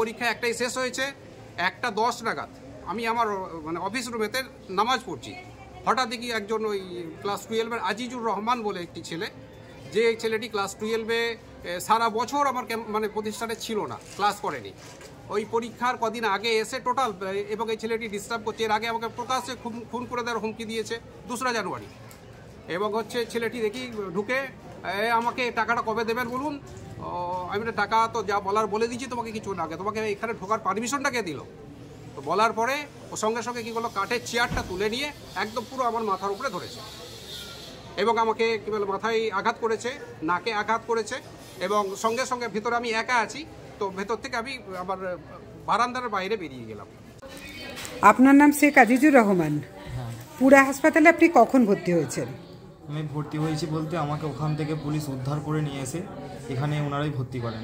পরীক্ষা একটাই শেষ হয়েছে 1:10 নাগাদ। আমি আমার মানে অফিস রুমেতে নামাজ পড়ছি, হঠাৎ দেখি একজন ওই ক্লাস 12-এর আজিজুর রহমান বলে একটি ছেলে, যে ছেলেটি ক্লাস 12-এ সারা বছর আমার মানে প্রতিষ্ঠানে ছিল না, ক্লাস করেনি, ওই পরীক্ষার কদিন আগে এসে টোটাল, এবং এই ছেলেটি ডিস্টার্ব করছে। এর আগে আমাকে প্রকাশ্যে খুন করে দেওয়ার হুমকি দিয়েছে 2 জানুয়ারি। এবং হচ্ছে ছেলেটি দেখি ঢুকে আমাকে টাকাটা কবে দেবেন বলুন। আমি টাকা তো যা বলার বলে দিচ্ছি, তোমাকে কিছু না, তোমাকে এখানে ঢোকার পারমিশনটা কে দিল? তো বলার পরে ও সঙ্গে সঙ্গে কী করলো, কাঠের চেয়ারটা তুলে নিয়ে একদম পুরো আমার মাথার উপরে ধরেছে এবং আমাকে কী বলে মাথায় আঘাত করেছে, নাকে আঘাত করেছে। এবং সঙ্গে সঙ্গে ভেতরে আমি একা আছি, তো ভেতর থেকে আমি আবার বারান্দার বাইরে বেরিয়ে গেলাম। আপনার নাম শেখ আজিজুর রহমান। পুরা হাসপাতালে আপনি কখন ভর্তি হয়েছেন? আমি ভর্তি হয়েছি বলতে আমাকে ওখান থেকে পুলিশ উদ্ধার করে নিয়ে এসে এখানে ওনারাই ভর্তি করেন।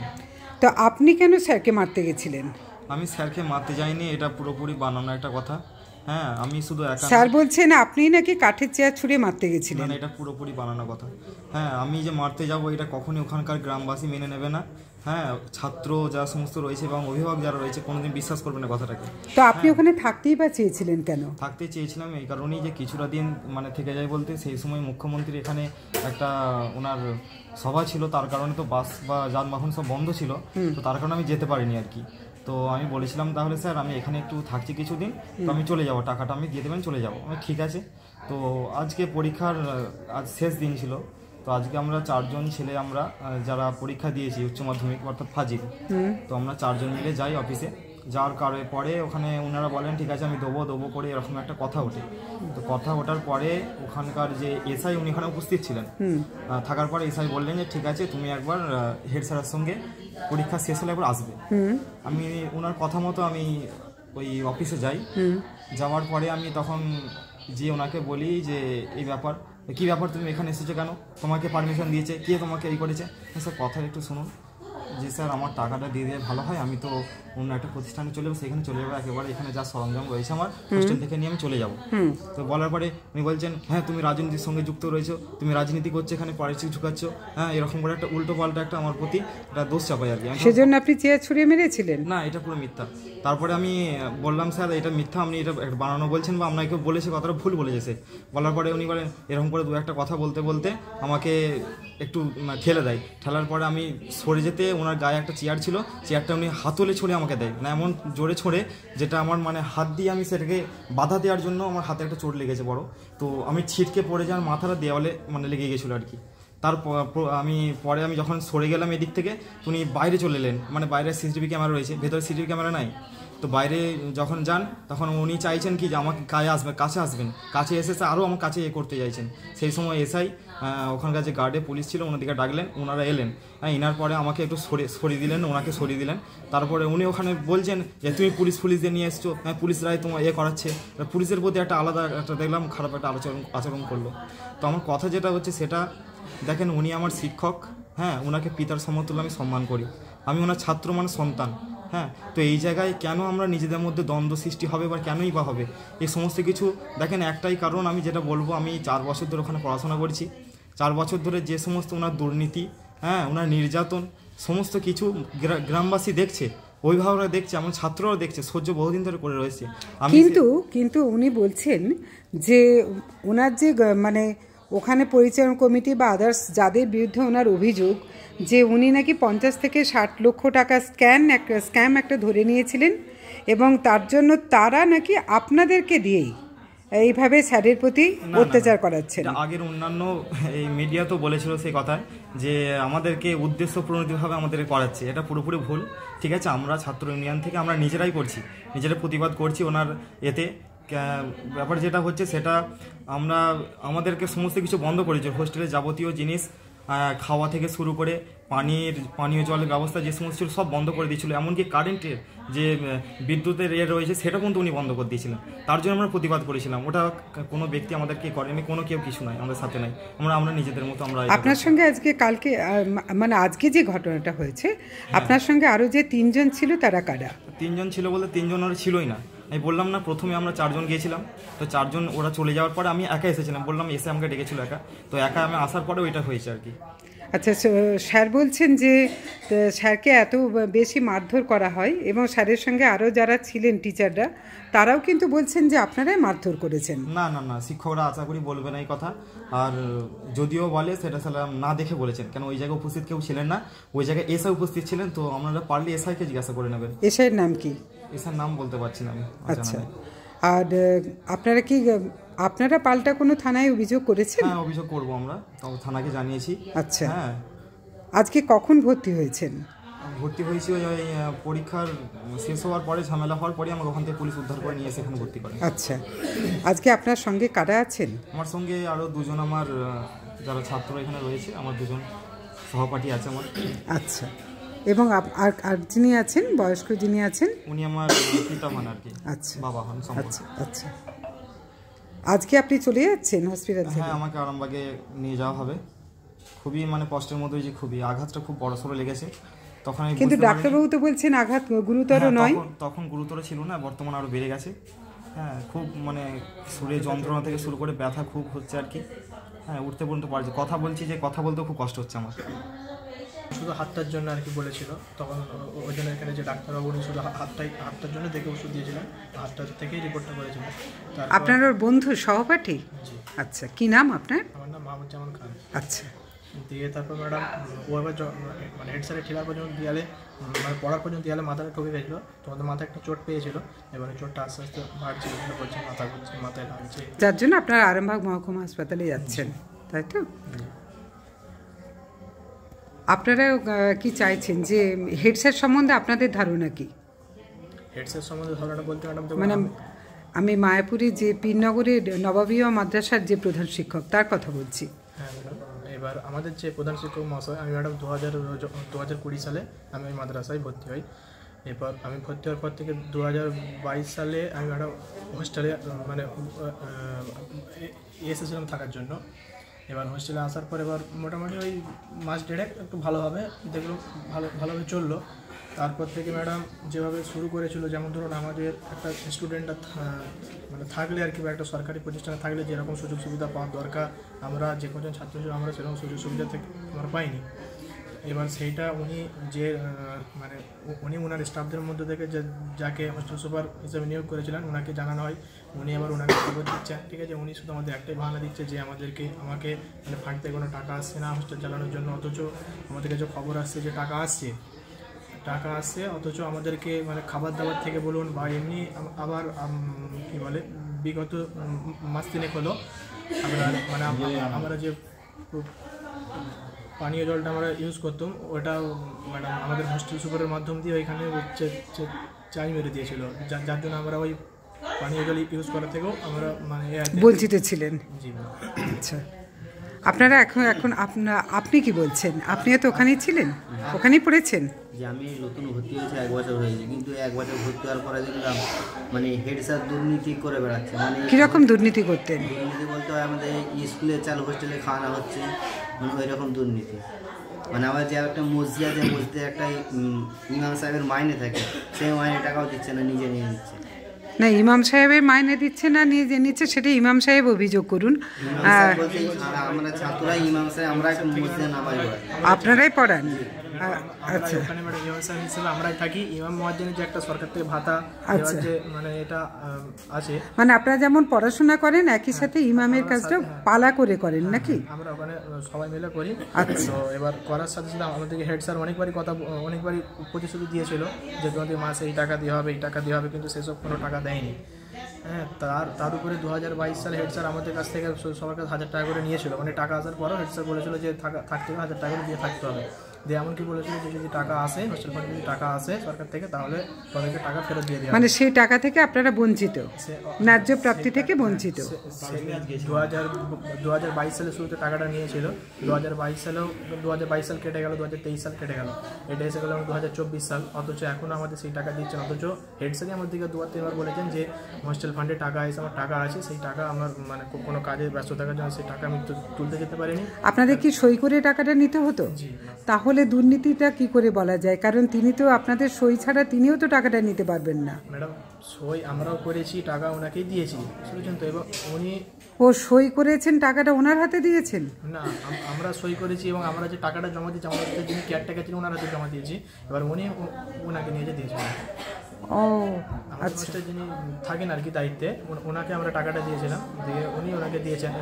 তো আপনি কেন স্যারকে মারতে গেছিলেন? আমি স্যারকে মারতে যাইনি, এটা পুরোপুরি বানানো একটা কথা। হ্যাঁ, আমি শুধু একা। স্যার বলছেন আপনি নাকি কাঠের চেয়ার ছুঁড়ে মারতে গেছিলেন। না, এটা পুরোপুরি বানানো কথা। হ্যাঁ, আমি যে মারতে যাব এটা কখনই ওখানকার গ্রামবাসী মেনে নেবে না। হ্যাঁ, ছাত্র যা সমস্ত রয়েছে এবং অভিভাবক যারা রয়েছে কোনোদিন বিশ্বাস করবে না কথাটাকে। তো আপনি ওখানে থাকতেই বা চেয়েছিলেন কেন? থাকতে চেয়েছিলাম এই কারণেই যে কিছুটা দিন মানে থেকে যায় বলতে, সেই সময় মুখ্যমন্ত্রী এখানে একটা ওনার সভা ছিল, তার কারণে তো বাস বা যানবাহন সব বন্ধ ছিল, তো তার কারণে আমি যেতে পারিনি আর কি। তো আমি বলেছিলাম তাহলে স্যার আমি এখানে একটু থাকছি কিছুদিন, তো আমি চলে যাব, টাকাটা আমি দিয়ে দেবেন, চলে যাবো। আমি ঠিক আছে। তো আজকে পরীক্ষার আজ শেষ দিন ছিল, তো আজকে আমরা 4 জন ছেলে আমরা যারা পরীক্ষা দিয়েছি উচ্চ মাধ্যমিক অর্থাৎ ফাজিল, তো আমরা 4 জন মিলে যাই অফিসে। যাওয়ার কারণে পরে ওখানে ওনারা বলেন ঠিক আছে আমি দেবো করে এরকম একটা কথা ওঠে। তো কথা ওঠার পরে ওখানকার যে এসআই উনি এখানে উপস্থিত ছিলেন, থাকার পরে এসআই বললেন যে ঠিক আছে তুমি একবার হেড স্যারের সঙ্গে পরীক্ষা শেষ হলে একবার আসবে। আমি ওনার কথা মতো আমি ওই অফিসে যাই। যাওয়ার পরে আমি তখন যে ওনাকে বলি যে এই ব্যাপার, কী ব্যাপার তুমি এখানে এসেছো কেন, তোমাকে পারমিশন দিয়েছে কে, তোমাকে এই করেছে? স্যার কথা একটু শুনুন। যে স্যার আমার টাকাটা দিয়ে দিলে ভালো হয়, আমি তো অন্য একটা প্রতিষ্ঠানে চলে যাবো, সেখানে চলে যাবো একেবারে, এখানে যা সরঞ্জাম রয়েছে আমার হোস্টেল থেকে নিয়ে আমি চলে যাবো। তো বলার পরে উনি বলছেন হ্যাঁ তুমি রাজনীতির সঙ্গে যুক্ত রয়েছো, তুমি রাজনীতি করছো এখানে পলিটিক্স ঢুকাচ্ছ, হ্যাঁ এরকম করে একটা উল্টো পাল্টা একটা আমার প্রতি একটা দোষ চাপাই আর কি। সেজন্য আপনি চেয়ার ছুঁড়ে মেরেছিলেন? না, এটা পুরো মিথ্যা। তারপরে আমি বললাম স্যার এটা মিথ্যা, আপনি এটা বানানো বলছেন বা আপনাকে বলেছে কথাটা ভুল বলেছে। বলার পরে উনি বলেন এরকম করে 2-1 কথা বলতে বলতে আমাকে একটু ঠেলে দেয়। ঠেলার পরে আমি সরে যেতে ওনার গায়ে একটা চেয়ার ছিল, চেয়ারটা উনি হাতলে ছড়ে আমাকে দেয়, না এমন জোরে ছড়ে যেটা আমার মানে হাত দিয়ে আমি সেটাকে বাধা দেওয়ার জন্য আমার হাতে একটা চোট লেগেছে বড়। তো আমি ছিটকে পড়ে যাওয়ার মাথাটা দেওয়ালে মানে লেগে গেছিলো আর কি। তারপর আমি যখন সরে গেলাম এদিক থেকে, উনি বাইরে চলে এলেন, মানে বাইরে সিসিটিভি ক্যামেরা রয়েছে, ভেতরে সিসিটিভি ক্যামেরা নাই। তো বাইরে যখন যান তখন উনি চাইছেন কি যে আমাকে কাছে আসবেন, কাছে এসে আরও আমার কাছে করতে চাইছেন। সেই সময় এসআই ওখানকার যে গার্ডে পুলিশ ছিল ওনাদিকে ডাকলেন, ওনারা এলেন। হ্যাঁ, এনার পরে আমাকে একটু সরিয়ে দিলেন, ওনাকে সরিয়ে দিলেন। তারপরে উনি ওখানে বলছেন যে তুমি পুলিশদের নিয়ে এসছো, হ্যাঁ পুলিশরাই তোমার করাচ্ছে। পুলিশের প্রতি একটা আলাদা একটা দেখলাম খারাপ একটা আচরণ করলো। তো আমার কথা যেটা হচ্ছে সেটা দেখেন, উনি আমার শিক্ষক, হ্যাঁ ওনাকে পিতার সমতুল্য আমি সম্মান করি, আমি ওনার ছাত্র মানে সন্তান। হ্যাঁ, তো এই জায়গায় কেন আমরা নিজেদের মধ্যে দ্বন্দ্ব সৃষ্টি হবে বা কেনই বা হবে এই সমস্ত কিছু? দেখেন একটাই কারণ আমি যেটা বলবো, আমি 4 বছর ধরে ওখানে পড়াশোনা করছি। 4 বছর ধরে যে সমস্ত ওনার দুর্নীতি, হ্যাঁ ওনার নির্যাতন সমস্ত কিছু গ্রামবাসী দেখছে, অভিভাবকরা দেখছে, আমার ছাত্ররাও দেখছে, সহ্য বহুদিন ধরে করে রয়েছে। কিন্তু উনি বলছেন যে ওনার যে মানে ওখানে পরিচালন কমিটি বা আদার্স যাদের বিরুদ্ধে ওনার অভিযোগ যে উনি নাকি 50 থেকে 60 লক্ষ টাকা স্ক্যাম একটা ধরে নিয়েছিলেন এবং তার জন্য তারা নাকি আপনাদেরকে দিয়েই এইভাবে স্যারের প্রতি অত্যাচার করাচ্ছেন। আগের অন্যান্য এই মিডিয়া তো বলেছিল সেই কথায় যে আমাদেরকে উদ্দেশ্য প্রণোদিতভাবে আমাদেরকে করাচ্ছে, এটা পুরোপুরি ভুল। ঠিক আছে, আমরা ছাত্র ইউনিয়ন থেকে আমরা নিজেরাই করছি, নিজেরা প্রতিবাদ করছি ওনার এতে। ব্যাপার যেটা হচ্ছে সেটা আমাদেরকে সমস্ত কিছু বন্ধ করেছে, হোস্টেলের যাবতীয় জিনিস খাওয়া থেকে শুরু করে পানীয় জলের ব্যবস্থা যে সমস্ত ছিল সব বন্ধ করে দিয়েছিল, এমনকি কারেন্টের যে বিদ্যুতের রয়েছে সেটা কিন্তু উনি বন্ধ করে দিয়েছিলেন। তার জন্য আমরা প্রতিবাদ করেছিলাম। ওটা কোনো ব্যক্তি আমাদেরকে করেনি, কোনো কেউ কিছু নাই আমাদের সাথে নাই, আমরা নিজেদের মতো আমরা। আপনার সঙ্গে কালকে মানে আজকে যে ঘটনাটা হয়েছে, আপনার সঙ্গে আরও যে 3 জন ছিল তারা কারা? 3 জন ছিল বলতে 3 জন ওরা ছিলই না। আমি বললাম না প্রথমে আমরা 4 জন গিয়েছিলাম, তো 4 জন ওরা চলে যাওয়ার পরে আমি একা এসেছিলাম, বললাম এসে আমাকে ডেকেছিল একা, তো একা আমি আসার পরে ওইটা হয়েছে আর কি। আচ্ছা, স্যার বলছেন যে স্যারকে এত বেশি মারধর করা হয় এবং স্যারের সঙ্গে আরও যারা ছিলেন টিচাররা তারাও কিন্তু বলছেন যে আপনারাই মারধর করেছেন। না না না, শিক্ষকরা আশা করি বলবে না এই কথা। আর যদিও বলে সেটা স্যার না দেখে বলেছেন, কেন ওই জায়গায় উপস্থিত কেউ ছিলেন না, ওই জায়গায় এসআই উপস্থিত ছিলেন। তো আপনারা পারলে এসআইকে জিজ্ঞাসা করে নেবেন। এসআইয়ের নাম কি? এসআইয়ের নাম বলতে পারছি না আমি। আচ্ছা, আর আপনারা পাল্টা কোনো থানায় অভিযোগ করেছেন? হ্যাঁ, অভিযোগ করবো আমরা, থানাকে জানিয়েছি। আচ্ছা, হ্যাঁ। আজকে কখন ভর্তি হয়েছেন? ভর্তি হয়েছি ওই পরীক্ষার শেষ হওয়ার পরে, ঝামেলা হওয়ার পরে আমাকে ওখান থেকে পুলিশ উদ্ধার করে নিয়ে এসে এখানে ভর্তি করে। আচ্ছা, আজকে আপনার সঙ্গে কারা আছেন? আমার সঙ্গে আরও দুজন আমার যারা ছাত্র এখানে রয়েছে, আমার দুজন সহপাঠী আছে আমার। আচ্ছা, এবং আর যিনি আছেন, বয়স্ক যিনি আছেন, উনি আমার পিতা মান আর কি। আচ্ছা, বাবা হন। আচ্ছা আচ্ছা। আজকে আপনি চলে যাচ্ছেন হসপিটাল থেকে? হ্যাঁ, আমাকে আরামবাগে নিয়ে যাওয়া হবে। খুবই মানে কষ্টের মধ্যে, যে খুবই আঘাতটা খুব বড়সড় লেগেছে তখন। কিন্তু ডাক্তারবাবু তো বলছেন আঘাত গুরুতর নয়। তখন গুরুতর ছিল না, বর্তমানে আরও বেড়ে গেছে। হ্যাঁ, খুব মানে শরীরে যন্ত্রণা থেকে শুরু করে ব্যথা খুব হচ্ছে আর কি। হ্যাঁ, উঠতে পর্যন্ত পারছি, কথা বলছি যে কথা বলতেও খুব কষ্ট হচ্ছে আমার। শুধু হাতটার জন্য আর কি বলেছিল, তখন ওই জন্য এখানে যে ডাক্তারবাবু উনি শুধু হাতটার জন্য দেখে ওষুধ দিয়েছিলেন, হাতটার থেকেই রিপোর্টটা করেছিলেন। আপনার ওর বন্ধু সহপাঠী? আচ্ছা, কি নাম আপনার? আমার নাম মাহমুজ্জামান খান। আচ্ছা, দিয়ে তারপর ম্যাডাম ও এবার মানে হেড স্যারের ঠিলার পর্যন্ত দেয়ালে, মানে পড়ার পর্যন্ত দেয়ালে মাথাটা ঠকে গেছিলো, তোমাদের মাথায় একটা চোট পেয়েছিল। এবারে চোটটা আস্তে আস্তে বাড়ছে, করছে, মাথা ঘুরছে, মাথায় লাগছে, যার জন্য আপনারা আরামবাগ মহকুমা হাসপাতালে যাচ্ছেন, তাই তো? আপনারা কি চাইছেন যে হেড স্যার সম্বন্ধে আপনাদের ধারণা কি? হেড স্যার সম্বন্ধে ধারণা বলতে ম্যাডাম, মানে আমি মায়াপুরে যে পীরনগরের নবাবিয়া মাদ্রাসার যে প্রধান শিক্ষক তার কথা বলছি। হ্যাঁ ম্যাডাম, এবার আমাদের যে প্রধান শিক্ষক মহাশয়, আমি ম্যাডাম 2020 সালে আমি ওই মাদ্রাসায় ভর্তি হই। এরপর আমি ভর্তি হওয়ার পর থেকে 2022 সালে আমি ম্যাডাম হোস্টেলে মানে এসেছিলাম থাকার জন্য। এবার হোস্টেলে আসার পর এবার মোটামুটি ওই মাস দেড়েক একটু ভালোভাবে দেখলো, ভালোভাবে চললো। তারপর থেকে ম্যাডাম যেভাবে শুরু করেছিল, যেমন ধরুন আমাদের একটা স্টুডেন্টরা মানে থাকলে আর কি, বা একটা সরকারি প্রতিষ্ঠানে থাকলে যেরকম সুযোগ সুবিধা পাওয়ার দরকার, আমরা যে কজন ছাত্র ছিল আমরা সেরকম সুযোগ সুবিধা থেকে আমরা পাইনি। এবার সেইটা উনি যে মানে উনি ওনার স্টাফদের মধ্যে থেকে যাকে হোস্টেল সুপার হিসেবে নিয়োগ করেছিলেন ওনাকে জানানো হয়। উনি আবার ওনাকে খবর দিচ্ছেন, ঠিক আছে, উনি শুধু আমাদের একটাই বাহানা দিচ্ছে যে আমাকে মানে ফান্ড থেকে কোনো টাকা আসছে না হোস্টেল চালানোর জন্য, অথচ আমাদের কাছে খবর আসছে যে টাকা আসছে, অথচ আমাদেরকে মানে খাবার দাবার থেকে বলুন বা এমনি আবার কী বলে বিগত মাস তিনেক হলো মানে আমরা যে পানীয় জলটা আমরা ইউজ করতাম ওটা ম্যাডাম আমাদের হোস্টেল সুপারের মাধ্যম দিয়ে ওইখানে চাই মেরে দিয়েছিল, যার জন্য আমরা ওই পানীয় জল ইউজ করা থেকেও আমরা মানে বঞ্চিত ছিলেন। জি। আচ্ছা, আপনারা এখন আপনি কি বলছেন? আপনিও তো ওখানেই ছিলেন, ওখানেই পড়েছেন। যে আমি নতুন ভর্তি হয়েছি 1 বছর হয়েছে, কিন্তু 1 বছর ভর্তি হওয়ার পরে দেখলাম মানে হেড স্যার দুর্নীতি করে বেড়াচ্ছে। মানে কীরকম দুর্নীতি করতেন? দুর্নীতি বলতে হয় আমাদের স্কুলে চালু হোস্টেলে খাওয়ানো হচ্ছে, মানে ওই রকম দুর্নীতি। মানে আমার যে একটা মসজিদ আছে, মসজিদে একটা ইমাম সাহেবের মাইনে থাকে, সেই মাইনে টাকাও দিচ্ছে না, নিজে নিয়ে নিচ্ছে। না, ইমাম সাহেবের মাইনে দিচ্ছে না, নিজে নিচ্ছে, সেটা ইমাম সাহেব অভিযোগ করুন। আমরা ছাত্ররা ইমাম সাহেব, আমরা একটা মসজিদে নামাজ পড়াই, আপনারাই পড়ান? আচ্ছা, ওখানে ম্যাডাম ইমাম সাহেব হিসেবে আমরাই থাকি। ইমাম মুয়াজ্জিনের যে একটা সরকার থেকে ভাতা যে মানে এটা আছে, মানে আপনারা যেমন পড়াশোনা করেন একই সাথে ইমামের কাজটা পালা করে করেন নাকি? আমরা ওখানে সবাই মিলে করি। তো এবার করার সাথে সাথে আমাদেরকে হেড স্যার অনেকবারই প্রতিশ্রুতি দিয়েছিল যে তোমাদের মাসে এই টাকা দেওয়া হবে, কিন্তু সেসব কোনো টাকা দেয়নি। হ্যাঁ, তার উপরে 2022 সালে হেড স্যার আমাদের কাছ থেকে সবার কাছে 1000 টাকা করে নিয়েছিল। মানে টাকা আসার পরও হেড স্যার বলেছিল যে থাকতে হবে 1000 টাকা করে দিয়ে থাকতে হবে। দিয়ে এমনকি বলেছিল যে যদি টাকা আসে হোস্টেল ফান্ডে, যদি টাকা আসে সরকার থেকে, তাহলে তাদেরকে টাকা ফেরত দিয়ে দেওয়া। মানে সেই টাকা থেকে আপনারা বঞ্চিত, ন্যায্য প্রাপ্তি থেকে বঞ্চিত। 2022 সালে শুরুতে টাকাটা নিয়েছিল, 2022 সাল কেটে গেল, 2023 সাল কেটে গেল, এটা এসে গেল 2024 সাল, অথচ এখনও আমাদের সেই টাকা দিচ্ছেন। অথচ হেড স্যারই আমাদেরকে 2-3বার বলেছেন যে হোস্টেল ফান্ডে টাকা এসে আমার টাকা আছে, সেই টাকা আমার মানে কোনো কাজে ব্যস্ত থাকার জন্য সেই টাকা আমি তুলতে যেতে পারিনি। আপনাদের কি সই করে টাকাটা নিতে হতো? তাহলে তাহলে দুর্নীতিটা কি করে বলা যায়? কারণ তিনি তো আপনাদের সই ছাড়া তিনিও তো টাকাটা নিতে পারবেন না। ম্যাডাম সই আমরাও করেছি, টাকা ওনাকেই দিয়েছি, বুঝেছেন তো, এবং উনি ও সই করেছেন, টাকাটা ওনার হাতে দিয়েছেন? না, আমরা সই করেছি এবং আমরা যে টাকাটা জমা দিয়েছি আমাদের যিনি কেয়ারটেকার ছিলেন ওনার হাতে জমা দিয়েছি, এবার উনি ওনাকে নিয়ে যে দিয়েছিলেন। ও আমাদের হোস্টেলে যিনি থাকেন আর কি দায়িত্বে, ওনাকে আমরা টাকাটা দিয়েছিলাম, দিয়ে উনি ওনাকে দিয়েছেন।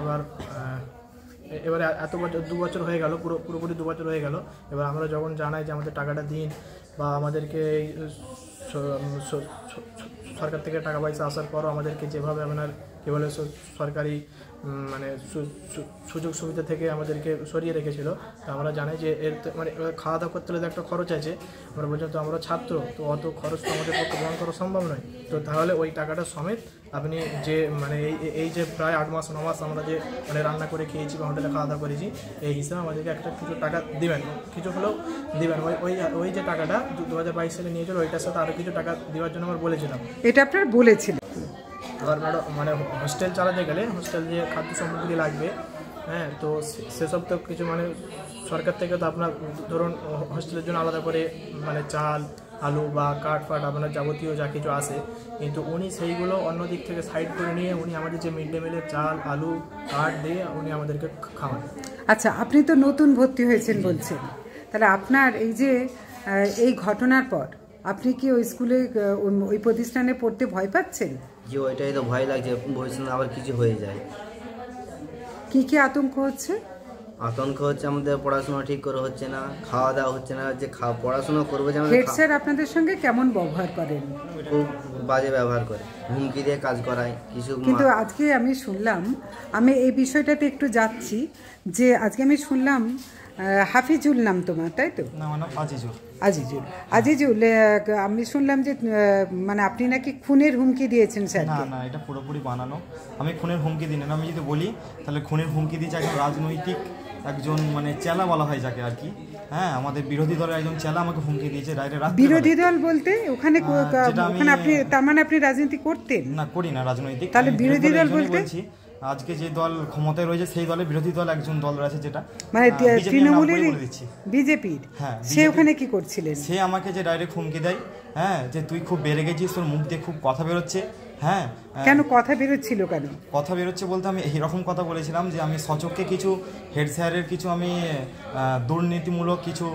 এবারে এত বছর 2 বছর হয়ে গেল, পুরোপুরি 2 বছর হয়ে গেল। এবার আমরা যখন জানাই যে আমাদের টাকাটা দিন বা আমাদেরকে সরকার থেকে টাকা পয়সা আসার পরও আমাদেরকে যেভাবে আপনার কী বলে সরকারি মানে সুযোগ সুবিধা থেকে আমাদেরকে সরিয়ে রেখেছিল, তো আমরা জানাই যে এর মানে খাওয়া দাওয়া করতে হলে একটা খরচ আছে। আমরা বলছিলাম তো আমরা ছাত্র, তো অত খরচ তো আমাদের পক্ষে বহন করা সম্ভব নয়, তো তাহলে ওই টাকাটা সমেত আপনি যে মানে এই যে প্রায় 8 মাস 9 মাস আমরা যে মানে রান্না করে খেয়েছি বা হোটেলে খাওয়া দাওয়া করেছি, এই হিসাবে আমাদেরকে একটা কিছু টাকা দিবেন, কিছু হলেও দিবেন। ওই যে টাকাটা 2022 সালে নিয়েছিল, ওইটার সাথে আরও কিছু টাকা দেওয়ার জন্য আমরা বলেছিলাম। এটা আপনার বলেছিলেন? আবার ম্যাডাম মানে হোস্টেল চালাতে গেলে হোস্টেল যে খাদ্য সামগ্রী লাগবে, হ্যাঁ, তো সেসব তো কিছু মানে সরকার থেকে তো আপনার ধরুন হোস্টেলের জন্য আলাদা করে মানে চাল, আলু বা কাঠ ফাট আপনার যাবতীয় যা কিছু আসে, কিন্তু উনি সেইগুলো অন্য দিক থেকে সাইড করে নিয়ে উনি আমাদের যে মিড ডে মিলের চাল, আলু, কাঠ দিয়ে উনি আমাদেরকে খাওয়ান। আচ্ছা, আপনি তো নতুন ভর্তি হয়েছেন বলছেন, তাহলে আপনার এই যে এই ঘটনার পর আপনি কি ওই স্কুলে ওই প্রতিষ্ঠানে পড়তে ভয় পাচ্ছেন? যে ওইটাই তো ভয় লাগছে, ভবিষ্যতে আবার কিছু হয়ে যায়। কি কি আতঙ্ক হচ্ছে? আতঙ্ক হচ্ছে আমাদের পড়াশোনা ঠিক করে হচ্ছে না, খাওয়া দাওয়া হচ্ছে না, যে পড়াশোনা করবো যে হেড স্যার আপনাদের সঙ্গে কেমন ব্যবহার করেন? খুব বাজে ব্যবহার করে, হুমকি দিয়ে কাজ করায় কিছু। কিন্তু আজকে আমি শুনলাম, আমি এই বিষয়টাতে একটু যাচ্ছি, যে আজকে আমি শুনলাম হাফিজুল নাম তোমার, তাই তো? না, আমার নাম আজিজুল। আজিজুল, আমি শুনলাম যে মানে আপনি নাকি খুনের হুমকি দিয়েছেন স্যারকে। না, এটা পুরোপুরি বানানো। আমি খুনের হুমকি দিই না। আমি যদি বলি তাহলে খুনের হুমকি দিয়েছে একজন রাজনৈতিক একজন মানে চেলা বলা হয় যাকে আর কি, হ্যাঁ, আমাদের বিরোধী দলের একজন চেলা আমাকে হুমকি দিয়েছে ডাইরেক্ট। বিরোধী দল বলতে ওখানে আপনি তার মানে আপনি রাজনীতি করতেন? না, করি না রাজনৈতিক। তাহলে বিরোধী দল বলতে আজকে যে দল ক্ষমতায় রয়েছে সেই দলে বিরোধী দল একজন দল রয়েছে, যেটা মানে তৃণমূলের, বিজেপির। হ্যাঁ, সে ওখানে কি করছিলেন? সে আমাকে যে ডাইরেক্ট হুমকি দেয়, হ্যাঁ, যে তুই খুব বেড়ে গেছিস, তোর মুখ দিয়ে খুব কথা বেরোচ্ছে। হ্যাঁ, কেন কথা বেরোচ্ছিল? কেন কথা বেরোচ্ছে বলতে আমি এইরকম কথা বলেছিলাম যে আমি সচক্ষে কিছু হেড স্যারের কিছু আমি দুর্নীতিমূলক কিছু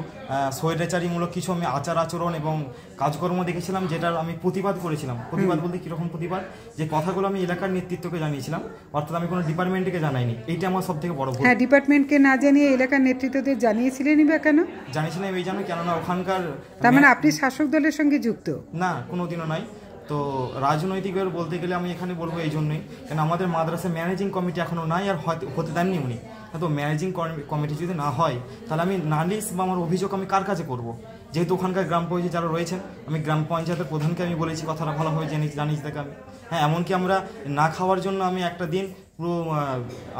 স্বৈরাচারীমূলক কিছু আমি আচার আচরণ এবং কাজকর্ম দেখেছিলাম, যেটার আমি প্রতিবাদ করেছিলাম। প্রতিবাদ বলতে কীরকম প্রতিবাদ, যে কথাগুলো আমি এলাকার নেতৃত্বকে জানিয়েছিলাম, অর্থাৎ আমি কোনো ডিপার্টমেন্টকে জানাইনি। এইটা আমার সব থেকে বড় ভুল। হ্যাঁ, ডিপার্টমেন্টকে না জানিয়ে এলাকার নেতৃত্বদের জানিয়েছিলেনই বা কেন? জানিয়েছিলাম এই জন্য, কেননা ওখানকার, তার মানে আপনি শাসক দলের সঙ্গে যুক্ত? না, কোনোদিনও নয়। তো রাজনৈতিকভাবে বলতে গেলে আমি এখানে বলবো এই জন্যই, কেন আমাদের মাদ্রাসা ম্যানেজিং কমিটি এখনও নাই, আর হতে দেননি উনি। তো ম্যানেজিং কমিটি যদি না হয়, তাহলে আমি নালিশ বা আমার অভিযোগ আমি কার কাছে করব? যেহেতু ওখানকার গ্রাম পঞ্চায়েত যারা রয়েছেন, আমি গ্রাম পঞ্চায়েতের প্রধানকে আমি বলেছি, কথাটা ভালোভাবে জানিস তাকে আমি। হ্যাঁ, এমনকি আমরা না খাওয়ার জন্য আমি একটা দিন পুরো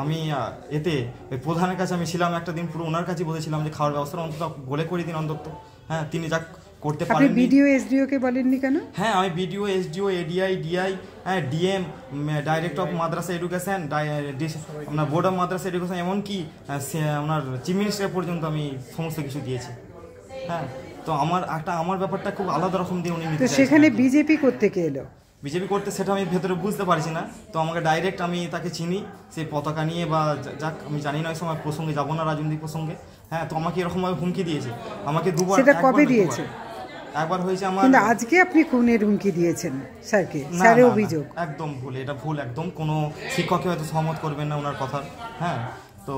আমি এতে প্রধানের কাছে আমি ছিলাম একটা দিন, পুরো ওনার কাছে বলেছিলাম যে খাওয়ার ব্যবস্থা অন্তত বলে করে দিন অন্তত। হ্যাঁ, তিনি যা করতে পারেন। আপনি বিডিও এসডিও কে বলেননি কেন? হ্যাঁ, আমি বিডিও, এসডিও, এডিআই, ডিআই, হ্যাঁ, DM, director of Madrasa education, আপনার বোর্ড অফ মাদ্রাসা এডুকেশন, এমনকি আপনার চিফ মিনিস্টার পর্যন্ত আমি সমস্ত কিছু দিয়েছি। হ্যাঁ, তো আমার ব্যাপারটা খুব আলাদা রকম দিয়ে উনি নিতে। সেখানে বিজেপি করতে কে এলো? বিজেপি করতে, সেটা আমি ভেতরে বুঝতে পারছি না। তো আমাকে ডাইরেক্ট, আমি তাকে চিনি সেই পতাকা নিয়ে বা যাক, আমি জানি না ওই সময় প্রসঙ্গে যাবো না, রাজনৈতিক প্রসঙ্গে। হ্যাঁ, তো আমাকে এরকমভাবে হুমকি দিয়েছে, আমাকে দুবার। সেটা কবে দিয়েছে? একবার হয়েছে আমার। কিন্তু আজকে আপনি খুনের হুমকি দিয়েছেন স্যারকে, স্যারের অভিযোগ। একদম ভুল, এটা ভুল একদম। কোনো শিক্ষকই হয়তো সহমত করবেন না ওনার কথা। হ্যাঁ, তো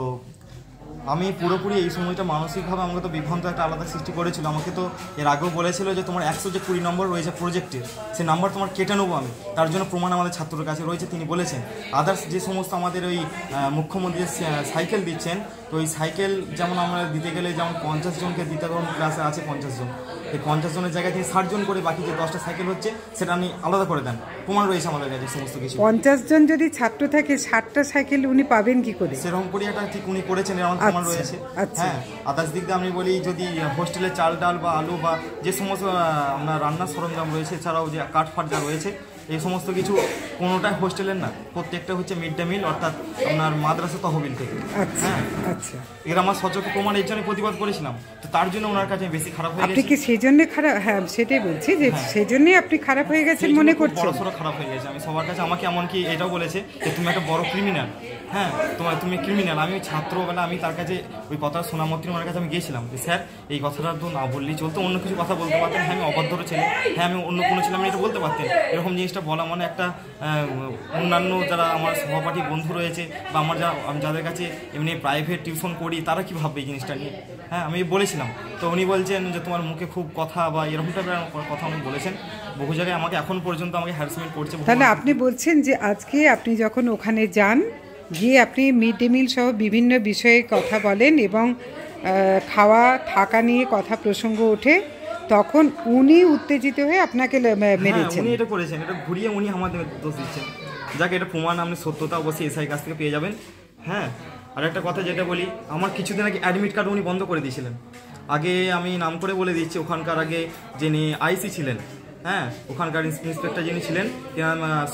আমি পুরোপুরি এই সময়টা মানসিকভাবে আমাকে তো বিভ্রান্ত একটা আলাদা সৃষ্টি করেছিল। আমাকে তো এর আগেও বলেছিল যে তোমার 120 নম্বর রয়েছে প্রজেক্টের, সে নাম্বার তোমার কেটে নেবো আমি, তার জন্য প্রমাণ আমাদের ছাত্রের কাছে রয়েছে, তিনি বলেছেন। আদার্স যে সমস্ত আমাদের ওই মুখ্যমন্ত্রী সাইকেল দিচ্ছেন, তো ওই সাইকেল যেমন আমরা দিতে গেলে যেমন 50 জনকে দিতে, ধরুন ক্লাসে আছে 50 জন, এই 50 জনের জায়গায় তিনি 60 জন করে বাকি যে 10টা সাইকেল হচ্ছে সেটা আপনি আলাদা করে দেন, প্রমাণ রয়েছে আমাদের কাছে সমস্ত কিছু। 50 জন যদি ছাত্র থাকে 60টা সাইকেল উনি পাবেন কি করে? সেরকম করে একটা ঠিক উনি করেছেন, এমন প্রমাণ রয়েছে। হ্যাঁ, আদার্স দিক দিয়ে আমি বলি, যদি হোস্টেলে চাল ডাল বা আলু বা যে সমস্ত আপনার রান্নার সরঞ্জাম রয়েছে, এছাড়াও যে কাঠ ফাট যা রয়েছে, এই সমস্ত কিছু কোনোটাই হোস্টেলের না, প্রত্যেকটা হচ্ছে মিড ডে মিল, অর্থাৎ আপনার মাদ্রাসা তহবিল থেকে। হ্যাঁ, আচ্ছা, এর আমার সচক্ষে প্রমাণ এর জন্য প্রতিবাদ করেছিলাম, তো তার জন্য ওনার কাছে বেশি খারাপ হয়ে আপনি গেছে। কি সেই জন্য খারাপ? হ্যাঁ, সেটাই বলছি যে সেই জন্যই আপনি খারাপ হয়ে গেছেন মনে করছেন? বড়সড় খারাপ হয়ে গেছে। আমি সবার কাছে, আমাকে এমনকি এটাও বলেছে যে তুমি একটা বড় ক্রিমিনাল। হ্যাঁ, তুমি ক্রিমিনাল। আমি ছাত্রবেলা আমি তার কাছে ওই কথা শোনা মাত্রই ওনার কাছে আমি গিয়েছিলাম যে স্যার এই কথাটা তো না বললেই চলতো, অন্য কিছু কথা বলতে পারতেন। হ্যাঁ, আমি অবাধ্যর ছেলে, হ্যাঁ আমি অন্য কোনো ছেলে, আমি এটা বলতে পারতেন। এরকম জিনিসটা বলা মানে একটা অন্যান্য যারা আমার সহপাঠী বন্ধু রয়েছে বা আমি যাদের কাছে এমনি প্রাইভেট টিউশন করি তারা কী ভাববে এই জিনিসটা নিয়ে। হ্যাঁ, আমি বলেছিলাম, তো উনি বলছেন যে তোমার মুখে খুব কথা বা এরকম টাইপের কথা উনি বলেছেন। বহু জায়গায় আমাকে এখন পর্যন্ত আমাকে হ্যারাসমেন্ট করছে। তাহলে আপনি বলছেন যে আজকে আপনি যখন ওখানে যান, গিয়ে আপনি মিড ডে মিল সহ বিভিন্ন বিষয়ে কথা বলেন এবং খাওয়া থাকা নিয়ে কথা প্রসঙ্গ ওঠে, তখন উনি উত্তেজিত হয়ে আপনাকে মেরেছেন? উনি এটা করেছেন, এটা ঘুরিয়ে উনি আমাদের দোষ দিচ্ছেন। যাকে এটা প্রমাণ আপনি সত্যতা অবশ্যই এসআই কাছ থেকে পেয়ে যাবেন। হ্যাঁ, আর একটা কথা যেটা বলি, আমার কিছুদিন আগে অ্যাডমিট কার্ড উনি বন্ধ করে দিয়েছিলেন। আগে আমি নাম করে বলে দিচ্ছি, ওখানকার আগে যিনি আইসি ছিলেন, হ্যাঁ ওখানকার ইন্সপেক্টর যিনি ছিলেন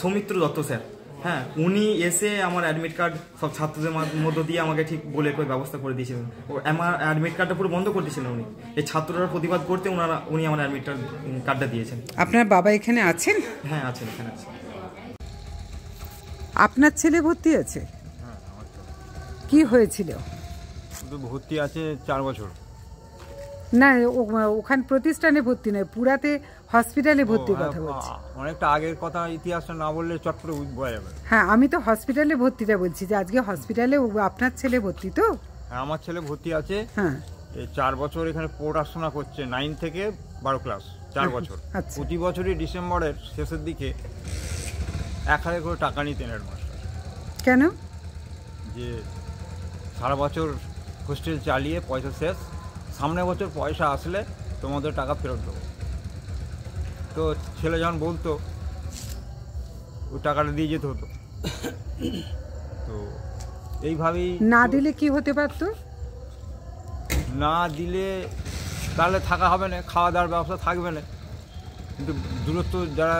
সৌমিত্র দত্ত স্যার, হ্যাঁ উনি এসে আমার অ্যাডমিট কার্ড সব ছাত্রদের মধ্য দিয়ে আমাকে ঠিক বলে করে ব্যবস্থা করে দিয়েছিলেন। আমার অ্যাডমিট কার্ডটা পুরো বন্ধ করে দিয়েছিলেন উনি। এই ছাত্ররা প্রতিবাদ করতে উনি আমার অ্যাডমিট কার্ডটা দিয়েছেন। আপনার বাবা এখানে আছেন? হ্যাঁ আছেন, এখানে আছেন। আপনার ছেলে ভর্তি আছে? কি হয়েছিল? ভর্তি আছে 4 বছর। না, ওখানে প্রতিষ্ঠানে ভর্তি নয়, পুরাতে হসপিটালে ভর্তির কথা বলছি। অনেকটা আগের কথা, ইতিহাসটা না বললে চট করে বোঝা যাবে। হ্যাঁ, আমি তো হসপিটালে ভর্তিটা বলছি, যে আজকে হসপিটালে আপনার ছেলে ভর্তি তো? হ্যাঁ, আমার ছেলে ভর্তি আছে। হ্যাঁ, এই 4 বছর এখানে পড়াশোনা করছে, 9 থেকে 12 ক্লাস, 4 বছর। আচ্ছা। প্রতি বছরই ডিসেম্বরের শেষের দিকে 1000 করে টাকা নিতেন হেডমাস্টার। কেন? যে সারা বছর হোস্টেল চালিয়ে পয়সা শেষ, সামনের বছর পয়সা আসলে তোমাদের টাকা ফেরত দেবো। তো ছেলে যখন বলতো ওই টাকাটা দিয়ে যেতে হতো। তো এইভাবেই না দিলে কি হতে পারতো? না দিলে তাহলে থাকা হবে না, খাওয়া দাওয়ার ব্যবস্থা থাকবে না। কিন্তু দূরত্ব যারা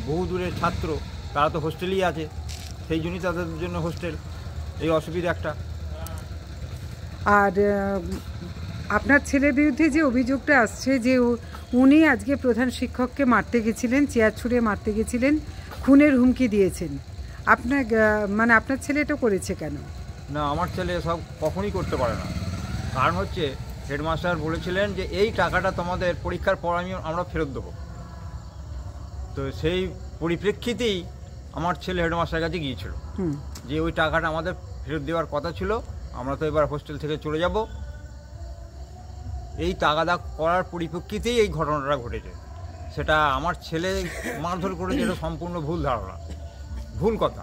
বহু দূরের ছাত্র তারা তো হোস্টেলেই আছে, সেই জন্যই তাদের জন্য হোস্টেল, এই অসুবিধা একটা। আর আপনার ছেলের বিরুদ্ধে যে অভিযোগটা আসছে যে উনি আজকে প্রধান শিক্ষককে মারতে গেছিলেন, চেয়ার ছুঁড়ে মারতে গেছিলেন, খুনের হুমকি দিয়েছেন, আপনার ছেলে এটা করেছে কেন? না, আমার ছেলে সব কখনই করতে পারে না। কারণ হচ্ছে হেডমাস্টার বলেছিলেন যে এই টাকাটা তোমাদের পরীক্ষার পর আমরা ফেরত দেবো। তো সেই পরিপ্রেক্ষিতেই আমার ছেলে হেডমাস্টারের কাছে গিয়েছিল যে ওই টাকাটা আমাদের ফেরত দেওয়ার কথা ছিল, আমরা তো এবার হোস্টেল থেকে চলে যাব। এই তাগাদা করার পরিপ্রেক্ষিতেই এই ঘটনাটা ঘটেছে। সেটা আমার ছেলে মারধর করেছে, এটা সম্পূর্ণ ভুল ধারণা, ভুল কথা।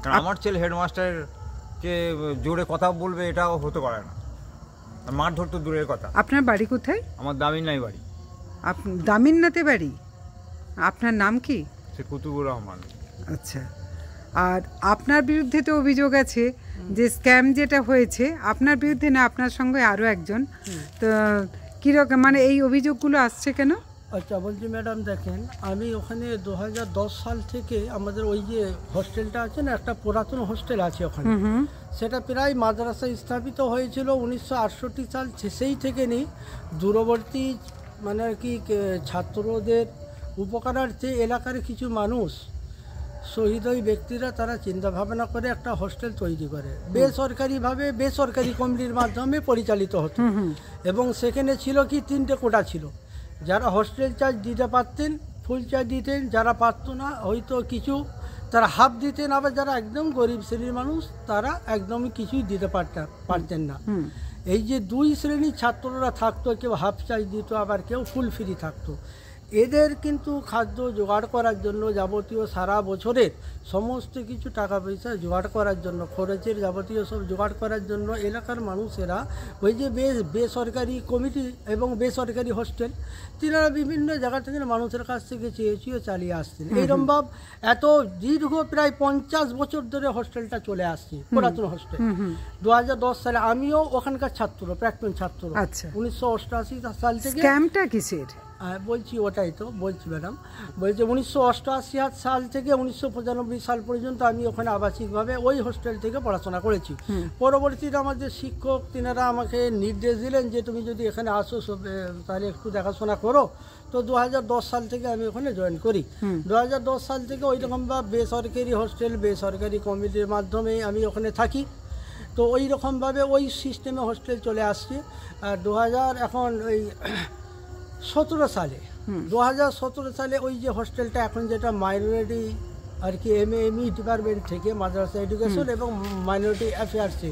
কারণ আমার ছেলে হেডমাস্টারকে জোরে কথা বলবে এটাও হতে পারে না, মারধর তো দূরের কথা। আপনার বাড়ি কোথায়? আমার দামিননাই বাড়ি। দামিননাতে বাড়ি? আপনার নাম কি? সে কুতুবুর রহমান। আচ্ছা, আর আপনার বিরুদ্ধে তো অভিযোগ আছে যে স্ক্যাম যেটা হয়েছে আপনার বিরুদ্ধে না, আপনার সঙ্গে আরও একজন, তো কীরকম এই অভিযোগগুলো আসছে কেন? আচ্ছা, বলছি ম্যাডাম দেখেন, আমি ওখানে 2010 সাল থেকে আমাদের ওই যে হোস্টেলটা আছে না, একটা পুরাতন হোস্টেল আছে ওখানে, সেটা প্রায় মাদ্রাসা স্থাপিত হয়েছিল 1968 সাল। সেই থেকে নিই দূরবর্তী আর কি ছাত্রদের উপকারার্থে এলাকার কিছু মানুষ, শহীদ ওই ব্যক্তিরা, তারা চিন্তা ভাবনা করে একটা হোস্টেল তৈরি করে, বেসরকারিভাবে বেসরকারি কমিটির মাধ্যমে পরিচালিত হতো। এবং সেখানে ছিল কি 3টে কোটা ছিল। যারা হোস্টেল চার্জ দিতে পারতেন ফুল চার্জ দিতেন, যারা পারতো না হয়তো কিছু তারা হাফ দিতেন, আবার যারা একদম গরিব শ্রেণীর মানুষ তারা একদমই কিছুই দিতে পারতেন না। এই যে 2 শ্রেণীর ছাত্ররা থাকতো, কেউ হাফ চার্জ দিত আবার কেউ ফুল ফ্রি থাকতো। এদের কিন্তু খাদ্য জোগাড় করার জন্য, যাবতীয় সারা বছরের সমস্ত কিছু টাকা পয়সা জোগাড় করার জন্য, খরচের যাবতীয় সব জোগাড় করার জন্য এলাকার মানুষেরা ওই যে বেসরকারি কমিটি এবং বেসরকারি হোস্টেল, তিনারা বিভিন্ন জায়গা থেকে মানুষের কাছ থেকে চেয়ে চালিয়ে আসছেন। এইরকম এত দীর্ঘ প্রায় 50 বছর ধরে হোস্টেলটা চলে আসছে, পুরাতন হোস্টেল। 2010 সালে আমিও ওখানকার ছাত্র, প্রাক্তন ছাত্র। 1988 সাল থেকে। স্ক্যামটা কিসের? বলছি ওটাই তো বলছি ম্যাডাম, বলছি 1988 সাল থেকে 1995 সাল পর্যন্ত আমি ওখানে আবাসিকভাবে ওই হোস্টেল থেকে পড়াশোনা করেছি। পরবর্তীতে আমাদের শিক্ষক তিনারা আমাকে নির্দেশ দিলেন যে তুমি যদি এখানে আসো তাহলে একটু দেখাশোনা করো। তো 2010 সাল থেকে আমি ওখানে জয়েন করি। 2010 সাল থেকে ওইরকমভাবে বেসরকারি হোস্টেল, বেসরকারি কমিটির মাধ্যমে আমি ওখানে থাকি। তো ওই রকমভাবে ওই সিস্টেমে হোস্টেল চলে আসছি। আর 2017 সালে 2017 সালে ওই যে হোস্টেলটা এখন যেটা মাইনরিটি আর কি এমএ ডিপার্টমেন্ট থেকে মাদ্রাসা এডুকেশন এবং মাইনরিটি অ্যাফেয়ার্সে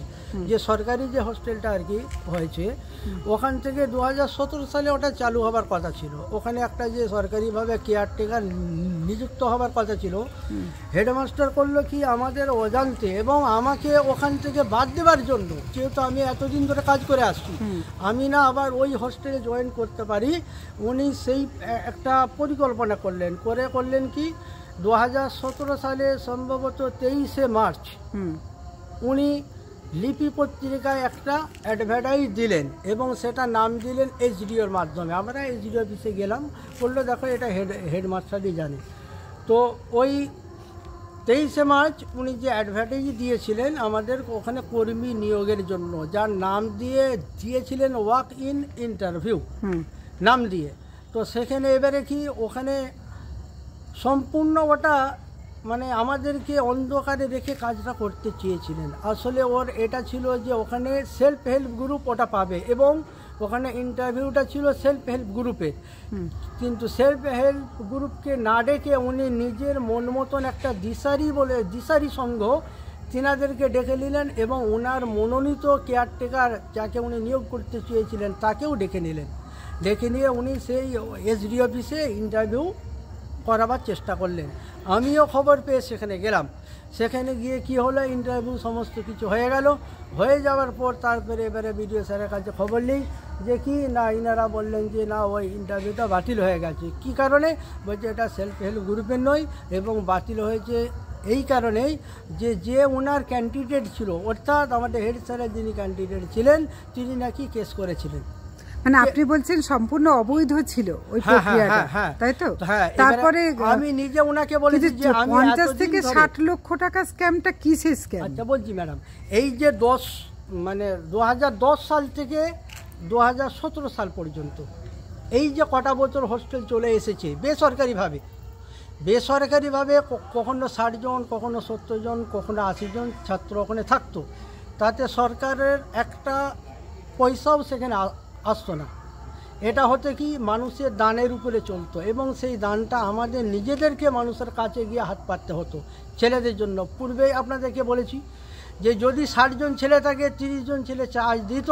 যে সরকারি যে হোস্টেলটা আর কি হয়েছে, ওখান থেকে 2017 সালে ওটা চালু হবার কথা ছিল। ওখানে একটা যে সরকারিভাবে কেয়ারটেকার নিযুক্ত হবার কথা ছিল, হেডমাস্টার করলো কি আমাদের অজান্তে এবং আমাকে ওখান থেকে বাদ দেওয়ার জন্য, যেহেতু আমি এতদিন ধরে কাজ করে আসছি, আমি না আবার ওই হোস্টেলে জয়েন করতে পারি, উনি সেই একটা পরিকল্পনা করলেন কি 2017 সালে সম্ভবত 23শে মার্চ উনি লিপি পত্রিকায় একটা অ্যাডভার্টাইজ দিলেন এবং সেটা নাম দিলেন এসডিওর মাধ্যমে। আমরা এসডিও অফিসে গেলাম, বললো দেখো এটা হেডমাস্টারই জানে। তো ওই 23শে মার্চ উনি যে অ্যাডভার্টাইজ দিয়েছিলেন আমাদের ওখানে কর্মী নিয়োগের জন্য, যার নাম দিয়েছিলেন ওয়াক ইন ইন্টারভিউ নাম দিয়ে। তো সেখানে এবারে কি ওখানে সম্পূর্ণ ওটা মানে আমাদেরকে অন্ধকারে রেখে কাজটা করতে চেয়েছিলেন। আসলে ওর এটা ছিল যে ওখানে সেলফ হেল্প গ্রুপ ওটা পাবে এবং ওখানে ইন্টারভিউটা ছিল সেলফ হেল্প গ্রুপে, কিন্তু সেলফ হেল্প গ্রুপকে না ডেকে উনি নিজের মন মতন একটা দিশারি সংঘ তিনাদেরকে ডেকে নিলেন এবং ওনার মনোনীত কেয়ারটেকার যাকে উনি নিয়োগ করতে চেয়েছিলেন তাকেও ডেকে নিয়ে উনি সেই এসডি অফিসে ইন্টারভিউ করাবার চেষ্টা করলেন। আমিও খবর পেয়ে সেখানে গেলাম। সেখানে গিয়ে কি হলো, ইন্টারভিউ সমস্ত কিছু হয়ে যাওয়ার পর তারপরে এবারে বিডিও স্যারের কাছে খবর নেই যে কি না, ইনারা বললেন যে না ওই ইন্টারভিউটা বাতিল হয়ে গেছে। কি কারণে? বলছে এটা সেলফ হেল্প গ্রুপের নয় এবং বাতিল হয়েছে এই কারণেই যে ওনার ক্যান্ডিডেট ছিল, অর্থাৎ আমাদের হেড স্যারের যিনি ক্যান্ডিডেট ছিলেন তিনি নাকি কেস করেছিলেন। মানে আপনি বলছেন সম্পূর্ণ অবৈধ ছিল ওই প্রক্রিয়াটা, তাই তো? তারপরে আমি নিজে ওনাকে বলেছি যে আমি 50 থেকে 60 লক্ষ টাকা স্ক্যামটা কিসের স্ক্যাম? আচ্ছা বলছি ম্যাডাম, এই যে 2010 সাল থেকে 2017 সাল পর্যন্ত এই যে কটা বছর হোস্টেল চলে এসেছে বেসরকারিভাবে কখনো 60 জন, কখনো 70 জন, কখনো 80 জন ছাত্র ওখানে থাকতো, তাতে সরকারের একটা পয়সাও সেখানে আসতো না। এটা হতে কি মানুষের দানের উপরে চলতো এবং সেই দানটা আমাদের নিজেদেরকে মানুষের কাছে গিয়ে হাত পাততে হতো ছেলেদের জন্য। পূর্বেই আপনাদেরকে বলেছি যে যদি 60 জন ছেলে থাকে 30 জন ছেলে চার্জ দিত,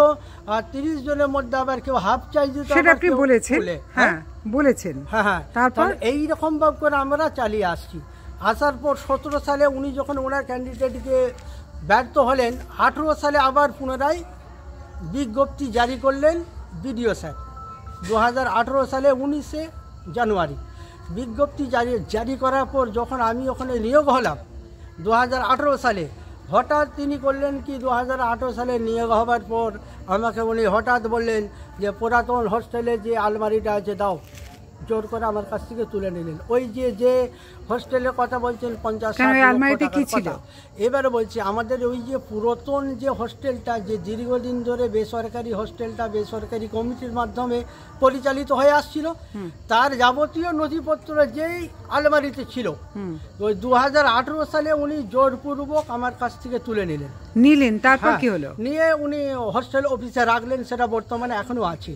আর 30 জনের মধ্যে আবার কেউ হাফ চার্জ দিত। সেটা আপনি বলেছেন, হ্যাঁ বলেছেন। হ্যাঁ, তারপর এইরকম ভাবে করে আমরা চালিয়ে আসছি। আসার পর 17 সালে উনি যখন ওনার ক্যান্ডিডেটকে ব্যর্থ হলেন, 18 সালে আবার পুনরায় বিজ্ঞপ্তি জারি করলেন বিডিও স্যার। 2018 সালে 19শে জানুয়ারি বিজ্ঞপ্তি জারি করার পর যখন আমি ওখানে নিয়োগ হলাম 2018 সালে, হঠাৎ তিনি করলেন কি 2018 সালে নিয়োগ হবার পর আমাকে উনি হঠাৎ বললেন যে পুরাতন হোস্টেলে যে আলমারিটা আছে দাও, জোর করে আমার কাছ থেকে তুলে নিলেন। ওই যে হোস্টেলের কথা বলছেন 50-60 টাকা। এবারে বলছি আমাদের ওই যে পুরাতন যে হোস্টেলটা, যে দীর্ঘদিন ধরে বেসরকারি হোস্টেলটা বেসরকারি কমিটির মাধ্যমে পরিচালিত হয়ে আসছিল, তার যাবতীয় নথিপত্র যেই আলমারিতে ছিল, ওই 2018 সালে উনি জোরপূর্বক আমার কাছ থেকে তুলে নিলেন। তারপর কি হলো? নিয়ে উনি হোস্টেল অফিসে রাখলেন, সেটা বর্তমানে এখনো আছে।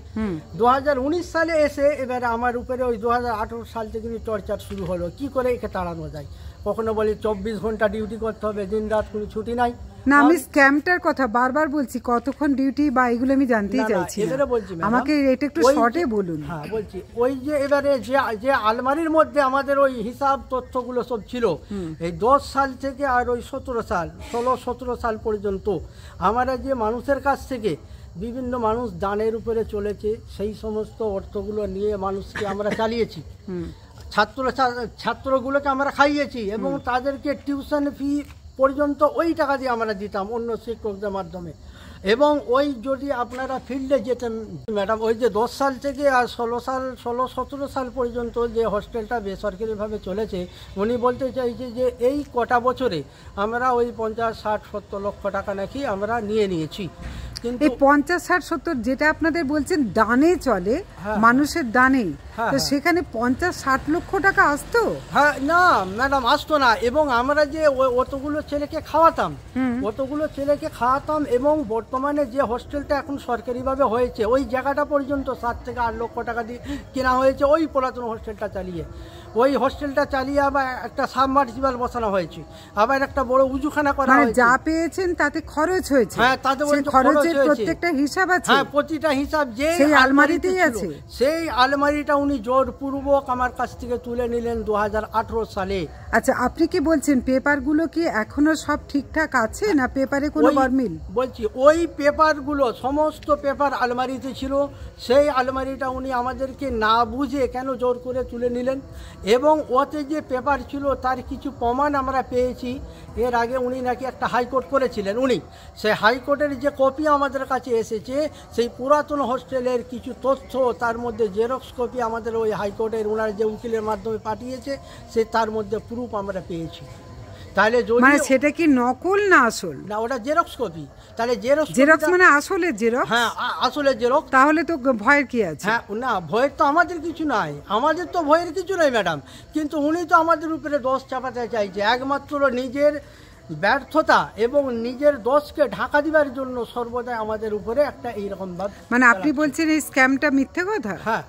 2019 সালে এসে এবারে আমার উপরে ওই 2018 সাল থেকে টর্চার শুরু হলো, কি করে একে তাড়ানো যায়। কখনো বলি 24 ঘন্টা ডিউটি করতে হবে, দিন রাত কোনো ছুটি নাই। না, আমি স্ক্যামটার কথা বারবার বলছি, কতক্ষণ ডিউটি বা এগুলো আমি জানতেই চাইছি। এবারে বলছি আমাকে এটা একটু শর্টে বলুন। হ্যাঁ বলছি, ওই যে এবারে যে আলমারির মধ্যে আমাদের ওই হিসাব তথ্যগুলো সব ছিল, এই 10 সাল থেকে আর ওই 16 সাল পর্যন্ত আমরা যে মানুষের কাছ থেকে বিভিন্ন মানুষ দানের উপরে চলেছে, সেই সমস্ত অর্থগুলো নিয়ে মানুষকে আমরা চালিয়েছি। ছাত্রগুলোকে আমরা খাইয়েছি এবং তাদেরকে টিউশন ফি পর্যন্ত ওই টাকা দিয়ে আমরা দিতাম অন্য শিক্ষকদের মাধ্যমে। এবং ওই যদি আপনারা ফিল্ডে যেতেন ম্যাডাম, ওই যে 10 সাল থেকে আর 16-17 সাল পর্যন্ত যে হোস্টেলটা বেসরকারিভাবে চলেছে, উনি বলতে চাইছে যে এই কটা বছরে আমরা ওই 50-60-70 লক্ষ টাকা নাকি আমরা নিয়েছি। কিন্তু এই 50, 60, 70 যেটা আপনাদের বলছেন দানে চলে, মানুষের দানে, তো সেখানে 50-60 লক্ষ টাকা আসতো? হ্যাঁ, না ম্যাডাম আসতো না। এবং আমরা যে অতগুলো ছেলেকে খাওয়াতাম এবং বর্তমানে যে হোস্টেলটা এখন সরকারিভাবে হয়েছে, ওই জায়গাটা পর্যন্ত 7 থেকে 8 লক্ষ টাকা দিয়ে কেনা হয়েছে ওই পুরাতন হোস্টেলটা চালিয়ে। ওই হোস্টেলটা চালিয়ে আবার একটা সাবমার্সিবল বসানো হয়েছে, আবার একটা বড় উজুখানা করা হয়েছে। যা পেয়েছেন তাতে খরচ হয়েছে? হ্যাঁ, তাতে খরচের প্রত্যেকটা হিসাব আছে? হ্যাঁ, প্রতিটা হিসাব যে সেই আলমারিতেই আছে। সেই আলমারিটা উনি জোরপূর্বক আমার কাছ থেকে তুলে নিলেন 2018 সালে। আচ্ছা, আপনি কি বলছেন পেপারগুলো কি এখনো সব ঠিকঠাক আছে না পেপারে কোনো গরমিল? বলছি ওই পেপারগুলো, সমস্ত পেপার আলমারিতে ছিল। সেই আলমারিটা উনি আমাদেরকে না বুঝে কেন জোর করে তুলে নিলেন, এবং ওতে যে পেপার ছিল তার কিছু প্রমাণ আমরা পেয়েছি। এর আগে উনি নাকি একটা হাইকোর্ট করেছিলেন, সেই হাইকোর্টের যে কপি আমাদের কাছে এসেছে, সেই পুরাতন হোস্টেলের কিছু তথ্য, তার মধ্যে জেরক্স কপি আমাদের ওই হাইকোর্টের ওনার যে উকিলের মাধ্যমে পাঠিয়েছে, সে তার মধ্যে প্রুফ আমরা পেয়েছি। তাহলে মানে সেটা কি নকল না আসল? না, ওটা জেরক্স কপি। তাহলে জেরক্স মানে আসলে জেরক্স? হ্যাঁ, আসলে জেরক্স। তাহলে তো ভয়ের কি আছে? হ্যাঁ, না ভয়ের তো আমাদের কিছু নাই, ম্যাডাম। কিন্তু উনি তো আমাদের উপরে দোষ চাপাতে চাইছে, একমাত্র নিজের ব্যর্থতা এবং নিজের দোষকে ঢাকা দিবার জন্য সর্বদাই আমাদের উপরে একটা এইরকম ভাব। মানে আপনি বলছেন এই স্ক্যামটা মিথ্যে কথা? হ্যাঁ,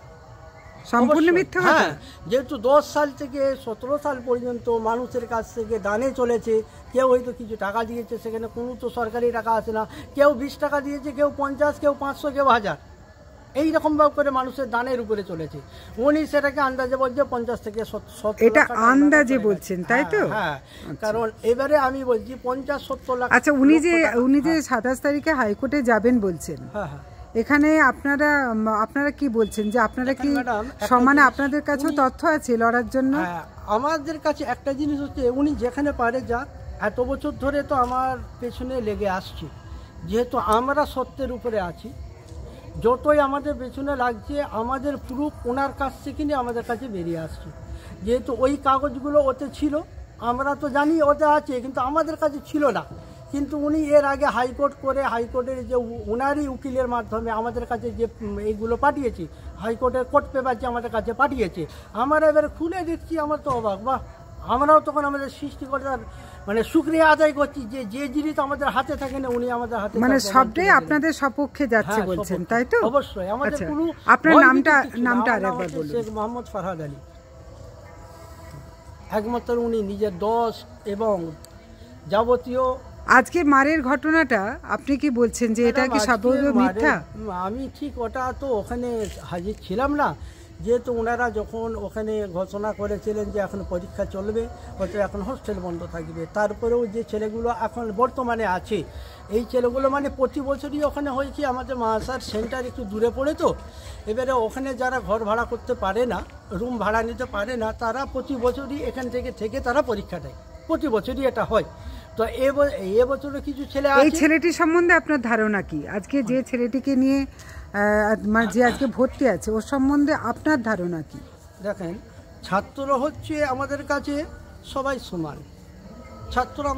সম্পূর্ণ মিথ্যে কথা। যেহেতু 10 সাল থেকে 17 সাল পর্যন্ত মানুষের কাছ থেকে দানে চলেছে, কেউ হয়তো কিছু টাকা দিয়েছে, সেখানে কোনো তো সরকারি টাকা আসে না। কেউ 20 টাকা দিয়েছে, কেউ 50, কেউ 500, কেউ 1000, এইরকমভাবে করে মানুষের দানের উপরে চলেছে। উনি সেটাকে আন্দাজে বলছে 50 থেকে 70। এটা আন্দাজে বলছেন, তাই তো? হ্যাঁ, কারণ এবারে আমি বলছি 50-70 লাখ। আচ্ছা, উনি যে 27 তারিখে হাইকোর্টে যাবেন বলছেন, হ্যাঁ, এখানে আপনারা কি বলছেন যে আপনারা কি সমানে, আপনাদের কাছেও তথ্য আছে লড়ার জন্য? হ্যাঁ, আমাদের কাছে একটা জিনিস হচ্ছে, উনি যেখানে পারে যাক। এত বছর ধরে তো আমার পেছনে লেগে আসছে, যেহেতু আমরা সত্যের উপরে আছি। যতই আমাদের পেছনে লাগছে, আমাদের প্রুফ ওনার কাছ থেকে নিয়ে আমাদের কাছে বেরিয়ে আসছে। যেহেতু ওই কাগজগুলো ওতে ছিল, আমরা তো জানি ওতে আছে, কিন্তু আমাদের কাছে ছিল না। কিন্তু উনি এর আগে হাইকোর্ট করে, হাইকোর্টের যে ওনারই উকিলের মাধ্যমে আমাদের কাছে যে এইগুলো পাঠিয়েছি, হাইকোর্টের কোর্ট পেপার যে আমাদের কাছে পাঠিয়েছে, আমরা এবার খুলে দেখছি, আমার তো অবাক। বাহ, আমরাও তখন আমাদের সৃষ্টিকর্তার মানে শুকরিয়া আদায় করছি যে জিনিস আমাদের হাতে থাকে না, উনি আমাদের হাতে। মানে সবটাই আপনাদের সপক্ষে যাচ্ছে বলছেন, তাই তো? অবশ্যই। আমাদের কোনো আপনার নামটা আরেকবার বলুন। শেখ মোহাম্মদ ফরহাদ আলী। একমাত্র উনি নিজের দোষ এবং যাবতীয়। আজকে মারের ঘটনাটা আপনি কি বলছেন যে এটা কি সম্পূর্ণ মিথ্যা? আমি ঠিক ওটা তো ওখানে হাজির ছিলাম না, যেহেতু ওনারা যখন ওখানে ঘোষণা করেছিলেন যে এখন পরীক্ষা চলবে, হয়তো এখন হোস্টেল বন্ধ থাকবে। তারপরেও যে ছেলেগুলো এখন বর্তমানে আছে, এই ছেলেগুলো মানে প্রতি বছরই ওখানে হয়েছে। আমাদের মাসার সেন্টার একটু দূরে পড়ে, তো এবারে ওখানে যারা ঘর ভাড়া করতে পারে না, রুম ভাড়া নিতে পারে না, তারা প্রতি বছরই এখান থেকে তারা পরীক্ষা দেয়। প্রতি বছরই এটা হয়। তো এবছরও কিছু ছেলে আছে। এই ছেলেটির সম্বন্ধে আপনার ধারণা কি? আজকে যে ছেলেটিকে নিয়ে যে আজকে ভর্তি আছে, ওর সম্বন্ধে আপনার ধারণা কি? দেখেন, ছাত্র হচ্ছে আমাদের কাছে সবাই সমান।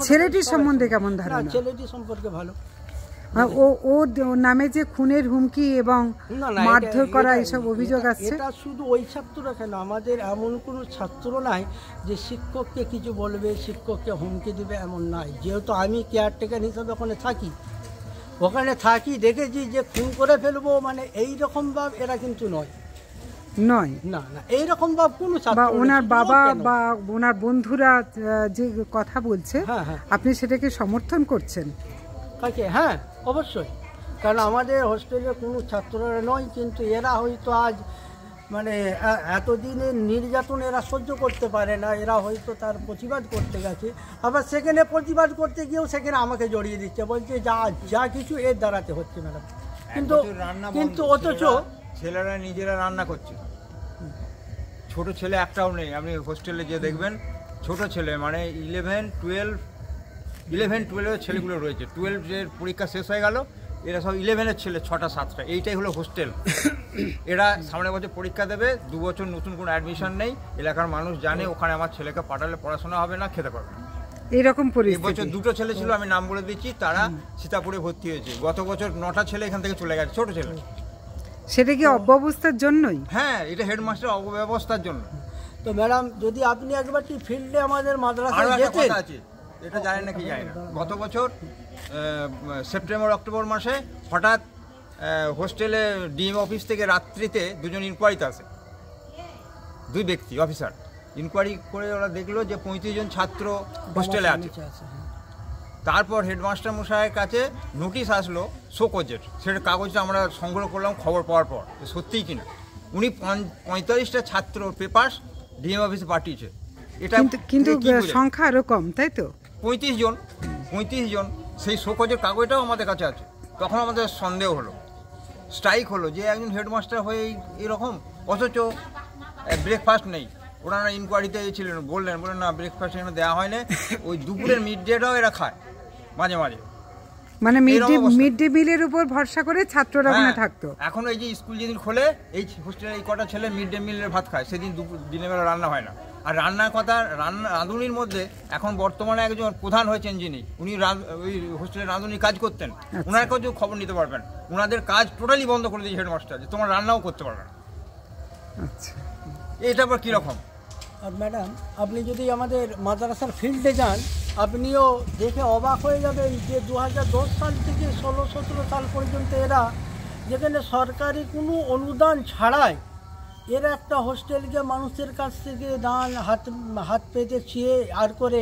ছেলেটির সম্বন্ধে কেমন ধারণা? ছেলেটি সম্পর্কে ভালো। ও নামে যে খুনের হুমকি এবং মারধর করা এইসব অভিযোগ আসছে, এটা শুধু ওই ছাত্র কেন, আমাদের এমন কোনো ছাত্র নাই যে শিক্ষককে কিছু বলবে, শিক্ষককে হুমকি দিবে, এমন নাই। যেহেতু আমি কেয়ারটেকার হিসাবে ওখানে থাকি, দেখেছি যে খুন করে ফেলবো মানে এইরকম ভাব এরা কিন্তু নয়। না, এইরকম ভাব কোনো ছাত্র, ওনার বাবা বা ওনার বন্ধুরা যে কথা বলছে, আপনি সেটাকে সমর্থন করছেন? হ্যাঁ, অবশ্যই। কারণ আমাদের হোস্টেলে কোনো ছাত্ররা নয়, কিন্তু এরা হয়তো আজ মানে এতদিনের নির্যাতন এরা সহ্য করতে পারে না, এরা হয়তো তার প্রতিবাদ করতে গেছে। আবার সেখানে প্রতিবাদ করতে গিয়েও সেখানে আমাকে জড়িয়ে দিচ্ছে, বলছে যা কিছু এর দ্বারাতে হচ্ছে ম্যাডাম। কিন্তু অথচ ছেলেরা নিজেরা রান্না করছে, ছোট ছেলে একটাও নেই। আপনি হোস্টেলে যে দেখবেন, ছোট ছেলে মানে 11, 12 ছেলেগুলো রয়েছে। 12 এর পরীক্ষা শেষ হয়ে গেল, এরা সব 11-এর ছেলে, 6টা 7টা, এইটাই হলো হোস্টেল। এরা সামনের বছর পরীক্ষা দেবে, 2 বছর নতুন কোনো অ্যাডমিশন নেই, এলাকার মানুষ জানে ওখানে আমার ছেলেকে পাঠালে পড়াশোনা হবে না, খেতে পারবে না। এরকম এই পরিস্থিতি। বছর 2টো ছেলে ছিল, আমি নাম বলে দিচ্ছি, তারা সীতাপুরে ভর্তি হয়েছে। গত বছর 9টা ছেলে এখান থেকে চলে গেছে, ছোট ছেলে। সেটা কি অব্যবস্থার জন্যই? হ্যাঁ, এটা হেডমাস্টার অব্যবস্থার জন্য। তো ম্যাডাম যদি আপনি একবার কি ফিল্ডে আমাদের আরও মাদ্রাসায় একটা যেতেন, কথা আছে, এটা জানেন নাকি জানি না, গত বছর সেপ্টেম্বর অক্টোবর মাসে হঠাৎ হোস্টেলে ডিএম অফিস থেকে রাত্রিতে 2জন ইনকোয়ারিতে আসে, 2 ব্যক্তি অফিসার ইনকোয়ারি করে ওরা দেখলো যে 35 জন ছাত্র হোস্টেলে আছে। তারপর হেডমাস্টার মশাইয়ের কাছে নোটিশ আসলো শোকজের, সেটা কাগজটা আমরা সংগ্রহ করলাম খবর পাওয়ার পর, সত্যিই কিনা উনি 45টা ছাত্র পেপারস ডিএম অফিসে পাঠিয়েছে। এটা কিন্তু কি বোঝায়? সংখ্যা আরো কম, তাই তো? 35 জন, সেই শোকজের কাগজটাও আমাদের কাছে আছে। তখন আমাদের সন্দেহ হলো, স্ট্রাইক হলো যে একজন হেডমাস্টার হয়ে এরকম, অথচ ব্রেকফাস্ট নেই। ওনারা ইনকোয়ারিতে ছিলেন, বললেন না ব্রেকফাস্ট এখানে দেওয়া হয় না, ওই দুপুরের মিড ডেটাও এরা খায় মাঝে মাঝে। মানে এরকম অবস্থা। মিড ডে মিলের উপর ভরসা করে ছাত্ররা ওখানে থাকতো। এখন এই যে স্কুল যেদিন খোলে, এই হোস্টেলে এই কটা ছেলে মিড ডে মিলের ভাত খায়, সেদিন দিনের বেলা রান্না হয় না। আর রান্নার কথা, রাঁধুনির মধ্যে এখন বর্তমানে একজন প্রধান হয়েছেন যিনি, উনি ওই হোস্টেলে রাঁধুনি কাজ করতেন, ওনার কাছেও খবর নিতে পারবেন। ওনাদের কাজ টোটালি বন্ধ করে দিয়েছে হেডমাস্টার, যে তোমার রান্নাও করতে পারবে না। আচ্ছা, এটা আবার কীরকম? আর ম্যাডাম আপনি যদি আমাদের মাদ্রাসার ফিল্ডে যান, আপনিও দেখে অবাক হয়ে যাবেন যে 2010 সাল থেকে 16-17 সাল পর্যন্ত এরা, যেখানে সরকারি কোনো অনুদান ছাড়াই এরা একটা হোস্টেলকে মানুষের কাছ থেকে দান হাত পেতে ছিঁড়ে আর করে